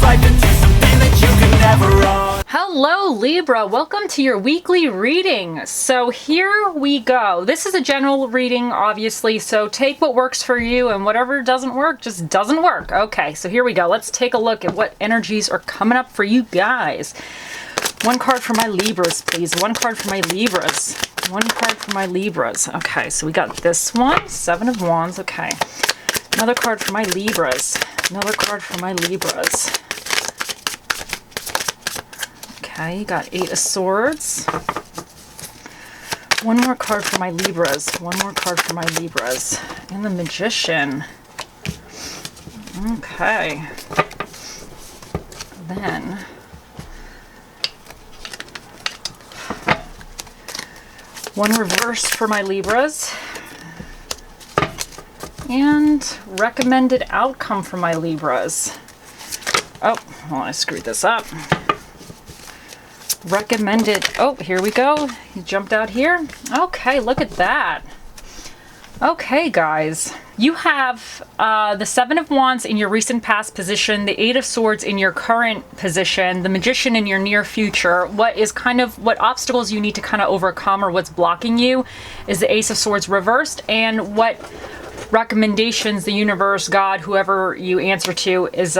life into something that you can never own. Hello Libra, welcome to your weekly reading. So here we go. This is a general reading, obviously, so take what works for you and whatever doesn't work just doesn't work. Okay, so here we go. Let's take a look at what energies are coming up for you guys. One card for my Libras, please. One card for my Libras. One card for my Libras. Okay, so we got this one, Seven of Wands. Okay. Another card for my Libras. Another card for my Libras. Okay, you got Eight of Swords. One more card for my Libras. One more card for my Libras. And the Magician. Okay. Then one reverse for my Libras. And recommended outcome for my Libras. Oh, well, I screwed this up. Recommended, oh, here we go. He jumped out here. Okay, look at that. Okay, guys. You have the Seven of Wands in your recent past position, the Eight of Swords in your current position, the Magician in your near future. What obstacles you need to kind of overcome or what's blocking you is the Ace of Swords reversed, and what recommendations the universe, God, whoever you answer to, is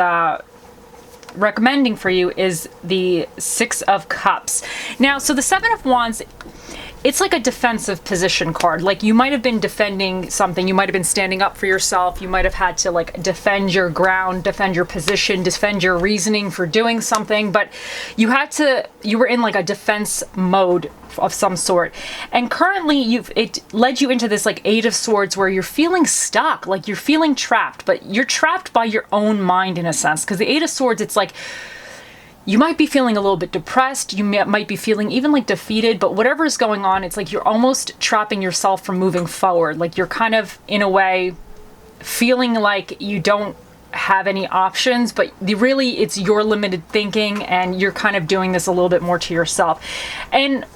recommending for you is the Six of Cups. Now, so the Seven of Wands, it's like a defensive position card. Like, you might have been defending something. You might have been standing up for yourself. You might have had to, like, defend your ground, defend your position, defend your reasoning for doing something. But you were in, like, a defense mode of some sort. And currently, it led you into this, like, Eight of Swords where you're feeling stuck. Like, you're feeling trapped. But you're trapped by your own mind, in a sense. Because the Eight of Swords, it's like, you might be feeling a little bit depressed, you might be feeling even like defeated, but whatever is going on, it's like you're almost trapping yourself from moving forward. Like, you're kind of, in a way, feeling like you don't have any options, but really it's your limited thinking, and you're kind of doing this a little bit more to yourself. And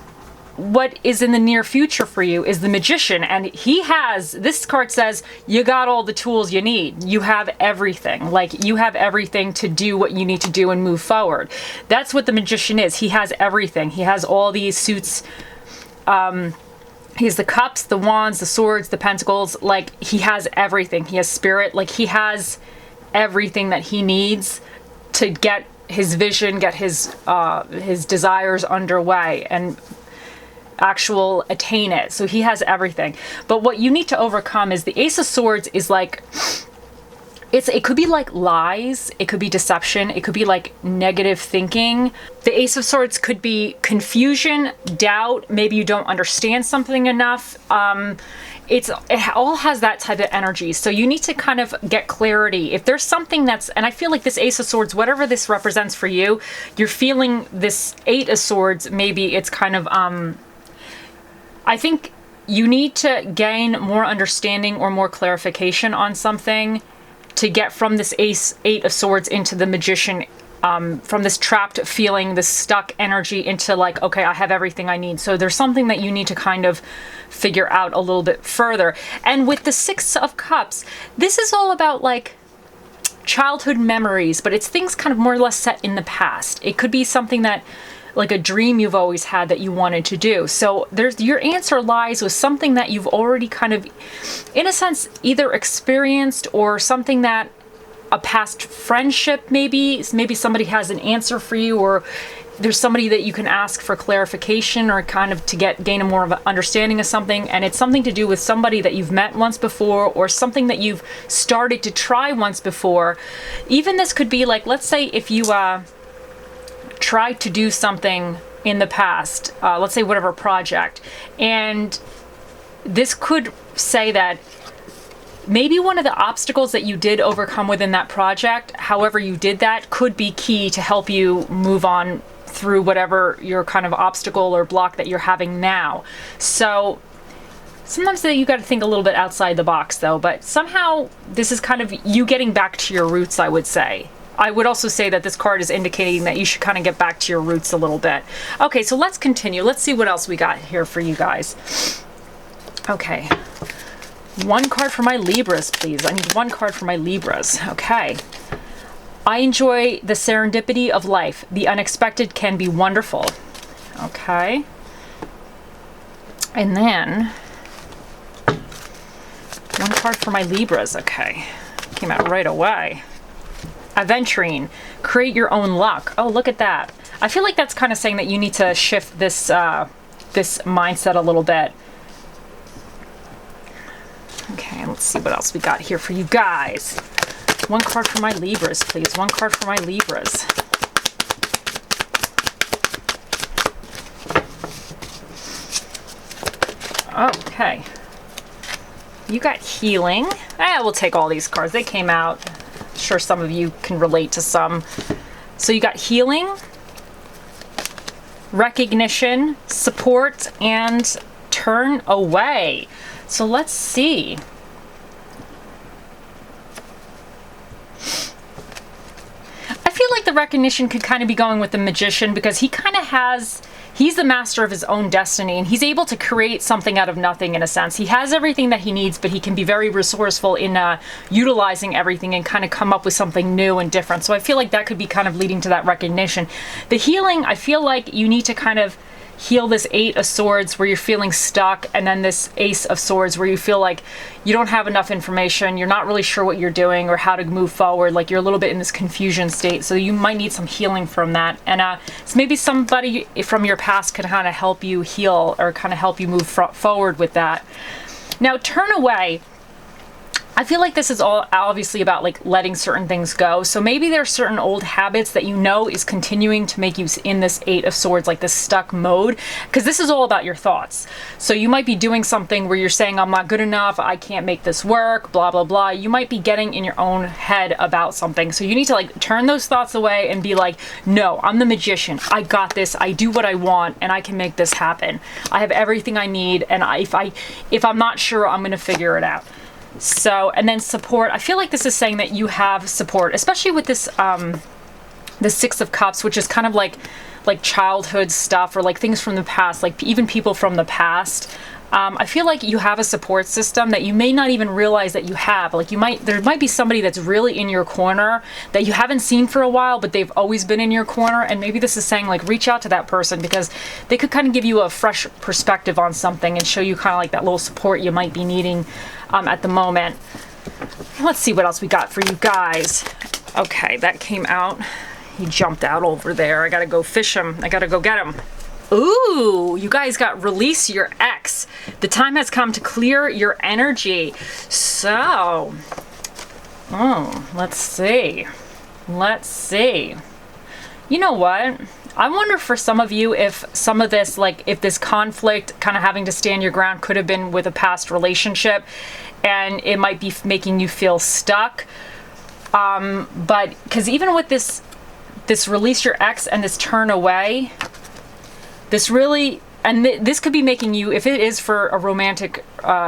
what is in the near future for you is the Magician, and this card says you got all the tools you need. You have everything. Like, you have everything to do what you need to do and move forward. That's what the Magician is. He has everything. He has all these suits. He has the cups, the wands, the swords, the pentacles. Like, he has everything. He has spirit. Like, he has everything that he needs to get his vision, get his desires underway, and attain it. So he has everything. But what you need to overcome is the Ace of Swords is like, it could be like lies, it could be deception, it could be like negative thinking. The Ace of Swords could be confusion, doubt, maybe you don't understand something enough. It all has that type of energy. So you need to kind of get clarity. If there's something and I feel like this Ace of Swords, whatever this represents for you, you're feeling this Eight of Swords, maybe it's kind of, I think you need to gain more understanding or more clarification on something to get from this Eight of Swords into the Magician, from this trapped feeling, this stuck energy into like, okay, I have everything I need. So there's something that you need to kind of figure out a little bit further. And with the Six of Cups, this is all about like childhood memories, but it's things kind of more or less set in the past. It could be something that, like a dream you've always had that you wanted to do. So your answer lies with something that you've already kind of, in a sense, either experienced, or something that a past friendship, maybe somebody has an answer for you, or there's somebody that you can ask for clarification or kind of to gain a more of an understanding of something. And it's something to do with somebody that you've met once before, or something that you've started to try once before. Even this could be like, let's say if you tried to do something in the past, let's say whatever project, and this could say that maybe one of the obstacles that you did overcome within that project, however you did that, could be key to help you move on through whatever your kind of obstacle or block that you're having now. So sometimes you got to think a little bit outside the box though, but somehow this is kind of you getting back to your roots, I would say. I would also say that this card is indicating that you should kind of get back to your roots a little bit. Okay, so let's continue. Let's see what else we got here for you guys. Okay. One card for my Libras, please. I need one card for my Libras. Okay. I enjoy the serendipity of life. The unexpected can be wonderful. Okay. And then one card for my Libras. Okay. Came out right away. Aventurine. Create your own luck. Oh, look at that. I feel like that's kind of saying that you need to shift this this mindset a little bit. Okay, let's see what else we got here for you guys. One card for my Libras, please. One card for my Libras. Okay. You got healing. We'll take all these cards. They came out. I'm sure some of you can relate to some. So you got healing, recognition, support, and turn away. So let's see. I feel like the recognition could kind of be going with the Magician, because he kind of he's the master of his own destiny, and he's able to create something out of nothing in a sense. He has everything that he needs, but he can be very resourceful in utilizing everything and kind of come up with something new and different. So I feel like that could be kind of leading to that recognition. The healing, I feel like you need to kind of heal this Eight of Swords where you're feeling stuck, and then this Ace of Swords where you feel like you don't have enough information, you're not really sure what you're doing or how to move forward, like you're a little bit in this confusion state, so you might need some healing from that. And so maybe somebody from your past can kind of help you heal or kind of help you move forward with that. Now, turn away. I feel like this is all obviously about like letting certain things go. So maybe there's certain old habits that you know is continuing to make you in this Eight of Swords, like this stuck mode, because this is all about your thoughts. So you might be doing something where you're saying, I'm not good enough, I can't make this work, blah, blah, blah. You might be getting in your own head about something. So you need to like turn those thoughts away and be like, no, I'm the Magician. I got this. I do what I want and I can make this happen. I have everything I need. And if I'm not sure, I'm going to figure it out. So, and then support. I feel like this is saying that you have support, especially with this, the Six of Cups, which is kind of like childhood stuff or like things from the past, like even people from the past. I feel like you have a support system that you may not even realize that you have. Like there might be somebody that's really in your corner that you haven't seen for a while, but they've always been in your corner. And maybe this is saying like reach out to that person because they could kind of give you a fresh perspective on something and show you kind of like that little support you might be needing at the moment. Let's see what else we got for you guys. Okay, that came out. He jumped out over there. I gotta go fish him. I gotta go get him. Ooh, you guys got release your ex. The time has come to clear your energy. So, let's see. You know what? I wonder for some of you if some of this, like if this conflict, kind of having to stand your ground, could have been with a past relationship and it might be making you feel stuck. But because even with this release your ex and this turn away, this really, and this could be making you, if it is for a romantic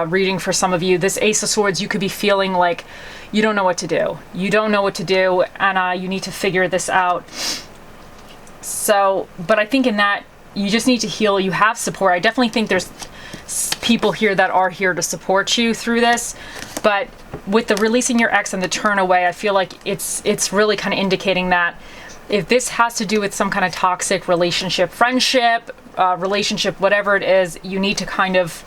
reading for some of you, this Ace of Swords, you could be feeling like you don't know what to do. You don't know what to do, and you need to figure this out. So, but I think in that, you just need to heal. You have support. I definitely think there's people here that are here to support you through this. But with the releasing your ex and the turn away, I feel like it's really kind of indicating that if this has to do with some kind of toxic relationship, friendship, relationship, whatever it is, you need to kind of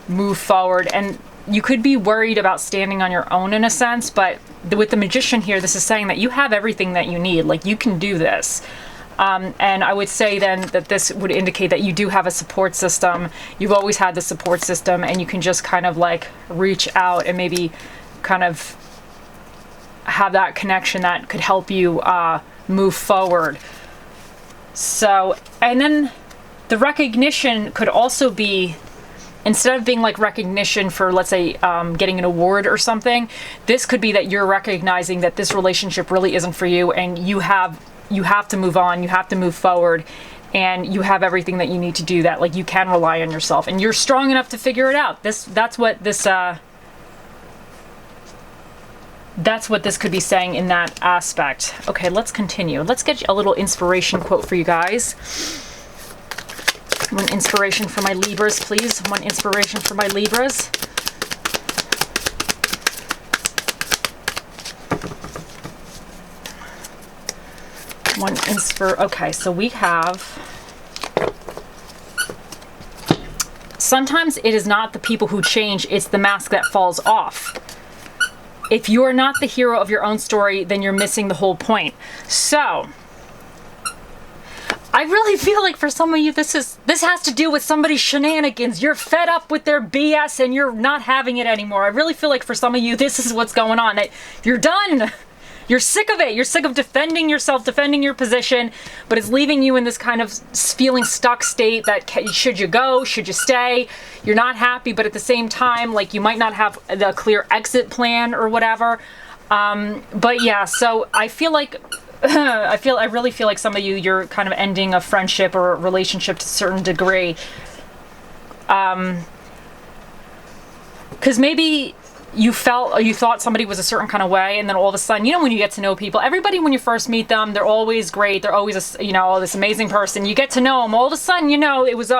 move forward. And you could be worried about standing on your own in a sense, but with the Magician here, this is saying that you have everything that you need. Like, you can do this. And I would say then that this would indicate that you do have a support system. You've always had the support system, and you can just kind of like reach out and maybe kind of have that connection that could help you move forward. So, and then the recognition could also be, instead of being like recognition for, let's say, getting an award or something, this could be that you're recognizing that this relationship really isn't for you, and you have to move on, you have to move forward, and you have everything that you need to do that. Like, you can rely on yourself, and you're strong enough to figure it out. That's what this could be saying in that aspect. Okay, let's continue. Let's get a little inspiration quote for you guys. One inspiration for my Libras, please. One inspiration for my Libras. One is for, okay, so we have, sometimes it is not the people who change, it's the mask that falls off. If you're not the hero of your own story, then you're missing the whole point. So, I really feel like for some of you, this has to do with somebody's shenanigans. You're fed up with their BS and you're not having it anymore. I really feel like for some of you, this is what's going on. That you're done. You're sick of it. You're sick of defending yourself, defending your position, but it's leaving you in this kind of feeling stuck state that should you go, should you stay? You're not happy, but at the same time, like you might not have the clear exit plan or whatever. But yeah, so I feel like I really feel like some of you, you're kind of ending a friendship or a relationship to a certain degree. Because maybe you thought somebody was a certain kind of way, and then all of a sudden, you know, when you get to know people, everybody, when you first meet them, they're always great. They're always, you know, this amazing person. You get to know them. All of a sudden, you know, it was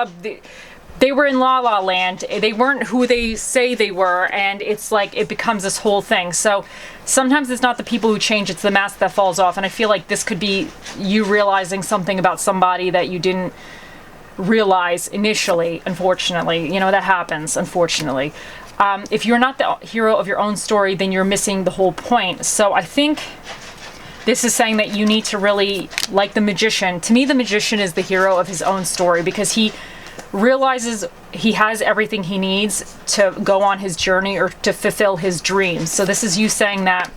they were in La La Land. They weren't who they say they were, and it's like it becomes this whole thing. So sometimes it's not the people who change, it's the mask that falls off. And I feel like this could be you realizing something about somebody that you didn't realize initially, unfortunately. You know, that happens, unfortunately. If you're not the hero of your own story, then you're missing the whole point. So I think this is saying that you need to really, like the magician, to me the magician is the hero of his own story, because he realizes he has everything he needs to go on his journey or to fulfill his dreams. So this is you saying that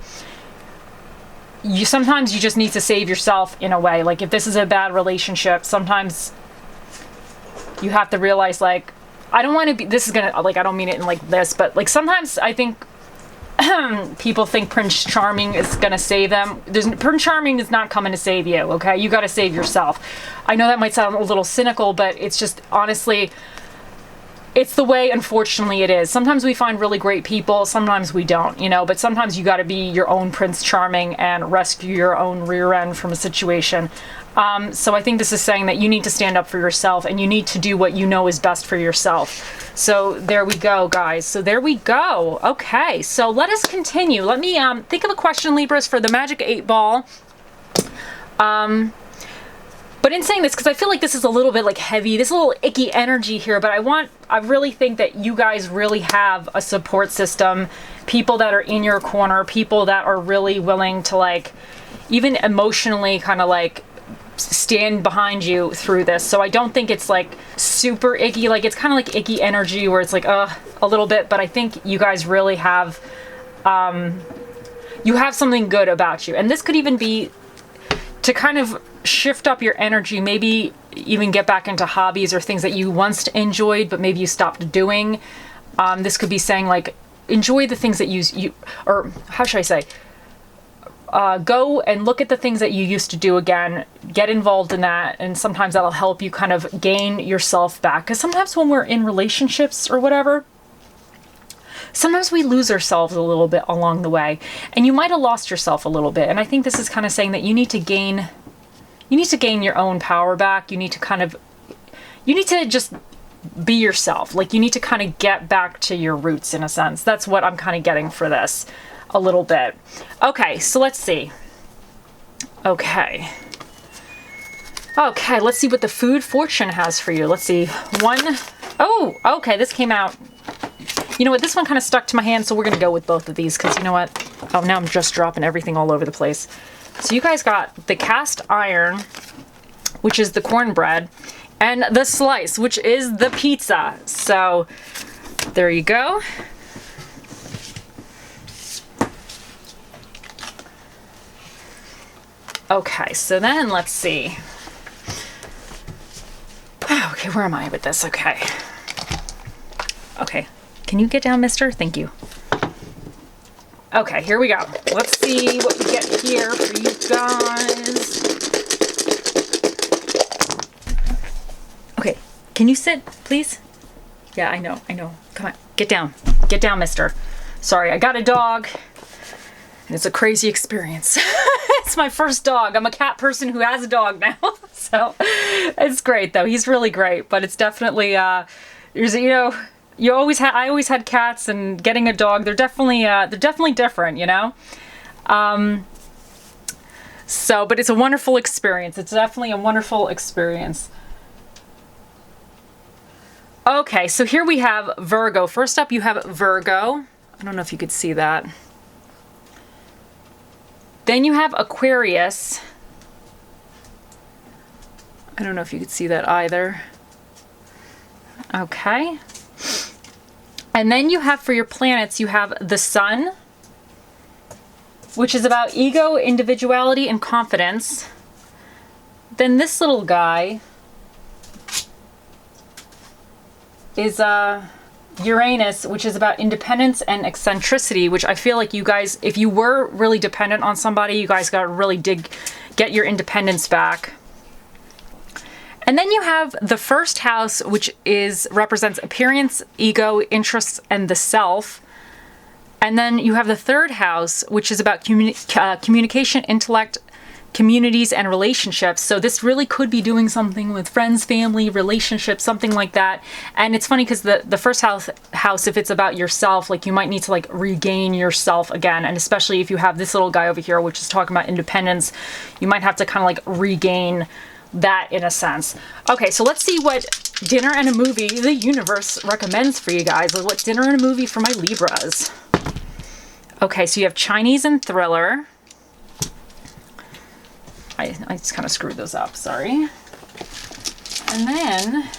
sometimes you just need to save yourself in a way. Like if this is a bad relationship, sometimes you have to realize, like, I don't want to be, this is gonna, like, I don't mean it in like this, but like sometimes I think people think Prince Charming is gonna save them. Prince Charming is not coming to save you, okay? You gotta save yourself. I know that might sound a little cynical, but it's just, honestly, it's the way, unfortunately, it is. Sometimes we find really great people, sometimes we don't, you know, but sometimes you gotta be your own Prince Charming and rescue your own rear end from a situation. So I think this is saying that you need to stand up for yourself and you need to do what you know is best for yourself. So there we go, guys. So there we go. Okay, so let us continue. Let me think of a question, Libras, for the Magic 8 Ball. But in saying this, because I feel like this is a little bit like heavy, this little icky energy here, but I really think that you guys really have a support system, people that are in your corner, people that are really willing to, like, even emotionally kind of like stand behind you through this. So I don't think it's like super icky, like it's kind of like icky energy where it's like a little bit, but I think you guys really have you have something good about you. And this could even be to kind of shift up your energy, maybe even get back into hobbies or things that you once enjoyed but maybe you stopped doing. This could be saying, like, enjoy the things that you or how should I say, go and look at the things that you used to do again, get involved in that, and sometimes that'll help you kind of gain yourself back. Because sometimes when we're in relationships or whatever, sometimes we lose ourselves a little bit along the way, and you might have lost yourself a little bit. And I think this is kind of saying that you need to gain your own power back. You need to just be yourself. Like, you need to kind of get back to your roots in a sense. That's what I'm kind of getting for this a little bit. Okay, so let's see. Okay, let's see what the food fortune has for you. Let's see. Oh, okay, this came out. You know what? This one kind of stuck to my hand, so we're going to go with both of these because you know what? Oh, now I'm just dropping everything all over the place. So you guys got the cast iron, which is the cornbread, and the slice, which is the pizza. So there you go. Okay, so then let's see. Okay, where am I with this? Okay. Can you get down, mister? Thank you. Okay, here we go. Let's see what we get here for you guys. Okay, can you sit, please? Yeah, I know. Come on, get down. Get down, mister. Sorry, I got a dog, and it's a crazy experience. It's my first dog. I'm a cat person who has a dog now. So it's great, though. He's really great, but it's definitely, I always had cats, and getting a dog, they're definitely different, you know? So, but it's a wonderful experience. It's definitely a wonderful experience. Okay, so here we have Virgo. First up, you have Virgo. I don't know if you could see that. Then you have Aquarius. I don't know if you could see that either. Okay. And then you have, for your planets, you have the Sun, which is about ego, individuality, and confidence. Then this little guy is Uranus, which is about independence and eccentricity, which I feel like you guys, if you were really dependent on somebody, you guys got to really get your independence back. And then you have the first house, which represents appearance, ego, interests, and the self. And then you have the third house, which is about communication, intellect, communities, and relationships. So this really could be doing something with friends, family, relationships, something like that. And it's funny because the first house, if it's about yourself, like you might need to like regain yourself again. And especially if you have this little guy over here, which is talking about independence, you might have to kind of like regain that in a sense. Okay, so let's see what dinner and a movie the universe recommends for you guys. What dinner and a movie for my Libras? Okay, so you have Chinese and thriller. I just kind of screwed those up, sorry. And then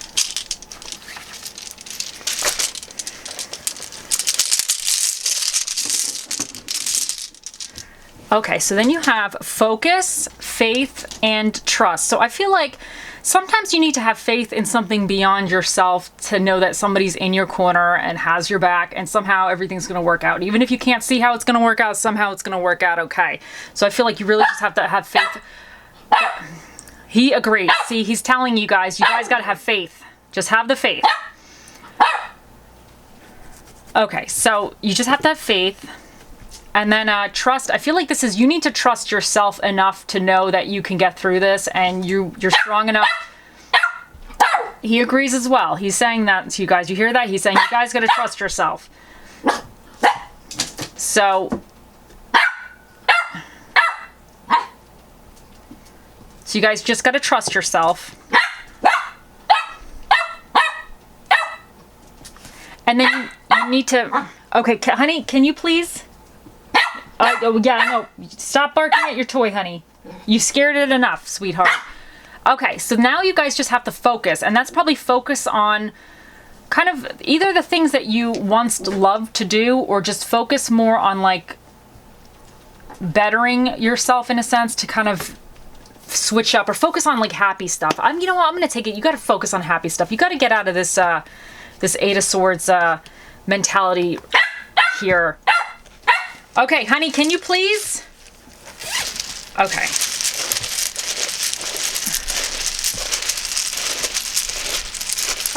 okay, so then you have focus, faith, and trust. So I feel like sometimes you need to have faith in something beyond yourself to know that somebody's in your corner and has your back, and somehow everything's going to work out. Even if you can't see how it's going to work out, somehow it's going to work out okay. So I feel like you really just have to have faith. He agrees. See, he's telling you guys got to have faith. Just have the faith. Okay, so you just have to have faith. And then trust. I feel like this is, you need to trust yourself enough to know that you can get through this and you're strong enough. He agrees as well. He's saying that to you guys. You hear that? He's saying you guys got to trust yourself. So you guys just got to trust yourself. And then you need to, okay, honey, can you please? Oh, yeah, no. Stop barking at your toy, honey. You scared it enough, sweetheart. Okay, so now you guys just have to focus, and that's probably focus on kind of either the things that you once loved to do, or just focus more on like bettering yourself in a sense to kind of switch up, or focus on like happy stuff. You know what? I'm gonna take it. You got to focus on happy stuff. You got to get out of this this Eight of Swords mentality here. Okay, honey, can you please? Okay.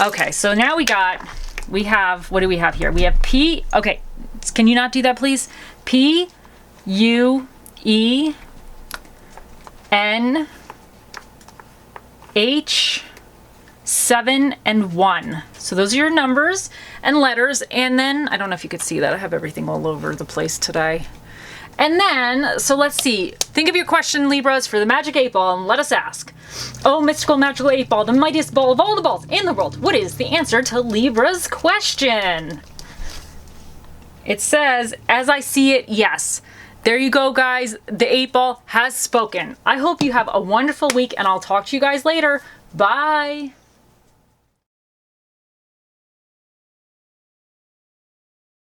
Okay, so now we have, what do we have here? We have P, okay, can you not do that, please? P, U, E, N, H, 7, and 1. So those are your numbers and letters. And then, I don't know if you could see that. I have everything all over the place today. And then, so let's see. Think of your question, Libras, for the Magic 8 Ball, and let us ask. Oh, mystical magical 8 Ball, the mightiest ball of all the balls in the world. What is the answer to Libra's question? It says, as I see it, yes. There you go, guys. The 8 Ball has spoken. I hope you have a wonderful week, and I'll talk to you guys later. Bye.